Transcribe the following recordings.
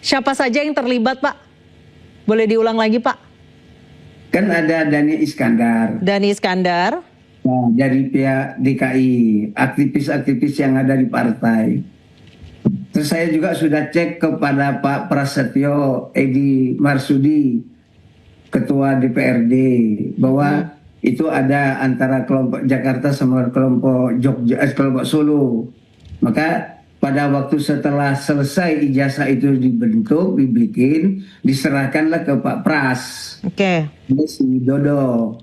Siapa saja yang terlibat, Pak? Boleh diulang lagi, Pak? Kan ada Dhani Iskandar. Dhani Iskandar. Nah, dari pihak DKI, aktivis-aktivis yang ada di partai. Terus saya juga sudah cek kepada Pak Prasetyo Edi Marsudi, Ketua DPRD, bahwa itu ada antara kelompok Jakarta sama kelompok kelompok Solo. Maka pada waktu setelah selesai ijazah itu dibentuk, dibikin, diserahkanlah ke Pak Pras. Oke. Si Widodo.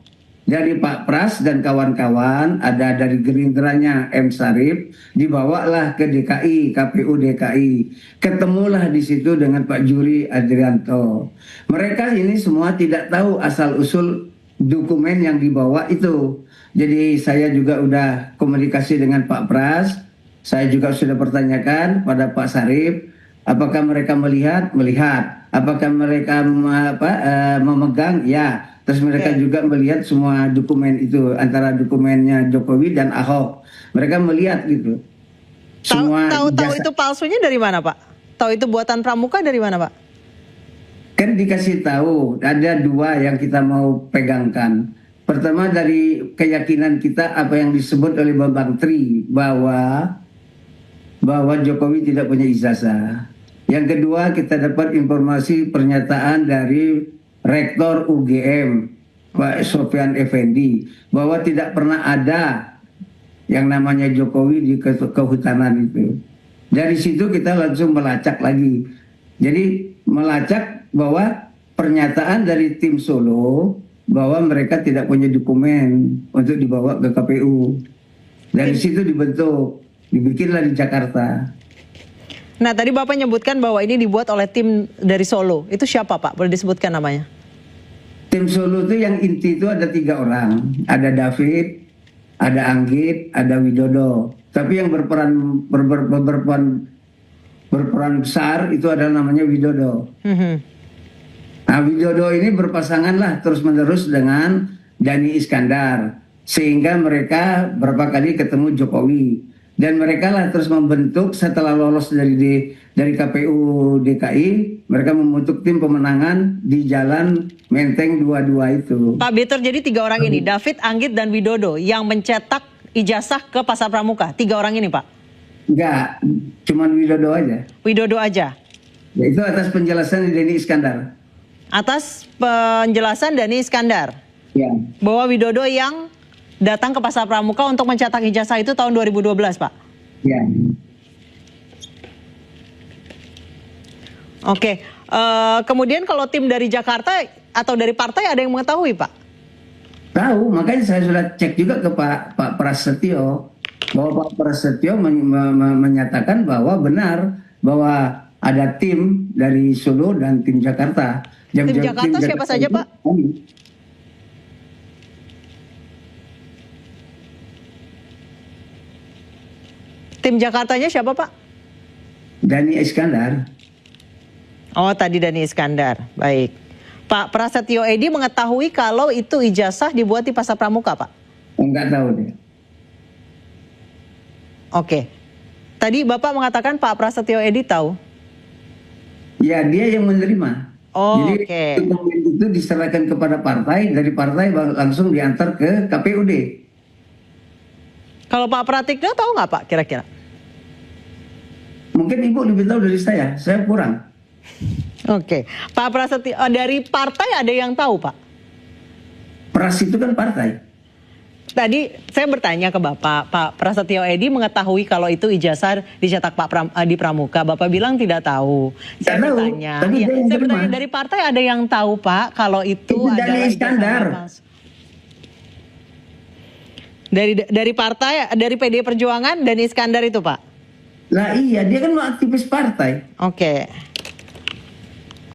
Dari Pak Pras dan kawan-kawan, ada dari Gerindranya M. Sarif, dibawalah ke DKI, KPU DKI. Ketemulah di situ dengan Pak Juri Adrianto. Mereka ini semua tidak tahu asal-usul dokumen yang dibawa itu. Jadi saya juga udah komunikasi dengan Pak Pras. Saya juga sudah pertanyakan pada Pak Sarif, apakah mereka melihat? Melihat. Apakah mereka memegang? Ya. Terus mereka juga melihat semua dokumen itu, antara dokumennya Jokowi dan Ahok. Mereka melihat gitu. Tahu itu palsunya dari mana, Pak? Tahu itu buatan pramuka dari mana, Pak? Kan dikasih tahu, ada dua yang kita mau pegangkan. Pertama dari keyakinan kita apa yang disebut oleh Bambang Tri, bahwa Jokowi tidak punya ijazah. Yang kedua, kita dapat informasi pernyataan dari Rektor UGM, Pak Sofyan Effendi, bahwa tidak pernah ada yang namanya Jokowi di kehutanan itu. Dari situ kita langsung melacak lagi. Jadi melacak bahwa pernyataan dari tim Solo bahwa mereka tidak punya dokumen untuk dibawa ke KPU. Dari situ dibikinlah di Jakarta. Nah, tadi Bapak menyebutkan bahwa ini dibuat oleh tim dari Solo. Itu siapa, Pak? Boleh disebutkan namanya? Tim Solo itu yang inti itu ada 3 orang. Ada David, ada Anggit, ada Widodo. Tapi yang berperan besar itu adalah namanya Widodo. Nah, Widodo ini berpasangan lah terus-menerus dengan Dhani Iskandar. Sehingga mereka berapa kali ketemu Jokowi. Dan mereka lah terus membentuk setelah lolos dari KPU DKI, mereka membentuk tim pemenangan di Jalan Menteng 22 itu. Pak Bitur, jadi 3 orang ini, David, Anggit, dan Widodo yang mencetak ijazah ke Pasar Pramuka. 3 orang ini, Pak? Enggak, cuman Widodo aja. Widodo aja? Ya, itu atas penjelasan Dhani Iskandar. Atas penjelasan Dhani Iskandar? Ya. Bahwa Widodo yang datang ke Pasar Pramuka untuk mencetak ijazah itu tahun 2012, Pak? Ya. Oke, kemudian kalau tim dari Jakarta atau dari partai ada yang mengetahui, Pak? Tahu, makanya saya sudah cek juga ke Pak Prasetyo, bahwa Pak Prasetyo menyatakan bahwa benar bahwa ada tim dari Solo dan tim Jakarta. Tim Jakarta siapa saja, Pak? Tim Jakartanya siapa, Pak? Dhani Iskandar. Oh, tadi Dhani Iskandar. Baik. Pak Prasetyo Edi mengetahui kalau itu ijazah dibuat di Pasar Pramuka, Pak? Enggak tahu deh. Oke. Tadi Bapak mengatakan Pak Prasetyo Edi tahu? Ya, dia yang menerima. Oh, jadi itu diserahkan kepada partai, dari partai langsung diantar ke KPUD. Kalau Pak Pratikno tahu nggak, Pak, kira-kira? Mungkin Ibu lebih tahu dari saya kurang. Oke. Pak Prasetyo, dari partai ada yang tahu, Pak? Pras itu kan partai. Tadi saya bertanya ke Bapak, Pak Prasetyo Edi mengetahui kalau itu ijazah dicetak di Pramuka. Bapak bilang tidak tahu. Saya bertanya, saya bertanya dari partai ada yang tahu, Pak, kalau itu adalah Iskandar. Dari partai, dari PD Perjuangan, Dhani Iskandar itu, Pak? Lah iya, dia kan aktivis partai. Oke.